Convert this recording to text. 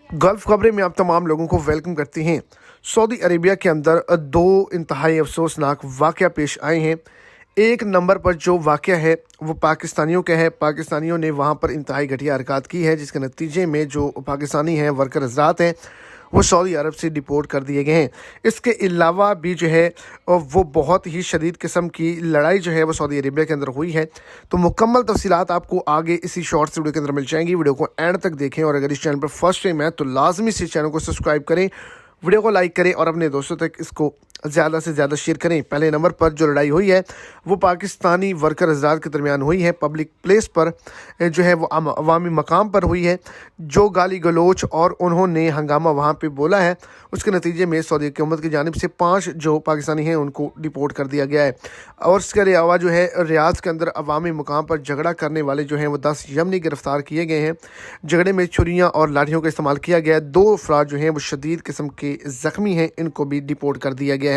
Gulf खबरें में आप तमाम लोगों को वेलकम करते हैं। सऊदी अरेबिया के अंदर दो इंतहाई अफसोसनाक वाक़या पेश आए हैं। एक नंबर पर जो वाक़या है वो पाकिस्तानियों का है। पाकिस्तानियों ने वहाँ पर इंतहाई घटिया हरकत की है, जिसके नतीजे में जो पाकिस्तानी हैं, वर्कर हज़रात हैं, वो सऊदी अरब से डिपोर्ट कर दिए गए हैं। इसके अलावा भी जो है वो बहुत ही शदीद किस्म की लड़ाई जो है वो सऊदी अरेबिया के अंदर हुई है। तो मुकम्मल तफसीलात आपको आगे इसी शॉर्ट्स वीडियो के अंदर मिल जाएंगी। वीडियो को एंड तक देखें और अगर इस चैनल पर फर्स्ट टाइम है तो लाजमी से चैनल को सब्सक्राइब करें, वीडियो को लाइक करें और अपने दोस्तों तक इसको ज़्यादा से ज़्यादा शेयर करें। पहले नंबर पर जो लड़ाई हुई है वो पाकिस्तानी वर्कर हज़रात के दरमियान हुई है। पब्लिक प्लेस पर जो है वो अवामी मकाम पर हुई है। जो गाली गलोच और उन्होंने हंगामा वहाँ पे बोला है, उसके नतीजे में सऊदी हुकूमत की जानिब से 5 जो पाकिस्तानी हैं उनको डिपोर्ट कर दिया गया है। और इसके अलावा जो है रियाद के अंदर अवामी मकाम पर झगड़ा करने वाले जो हैं वो 10 यमनी गिरफ्तार किए गए हैं। झगड़े में छुरियाँ और लाठियों का इस्तेमाल किया गया है। 2 अफराद जो हैं वो शदीद किस्म के ज़ख्मी हैं, इनको भी डिपोर्ट कर दिया गया।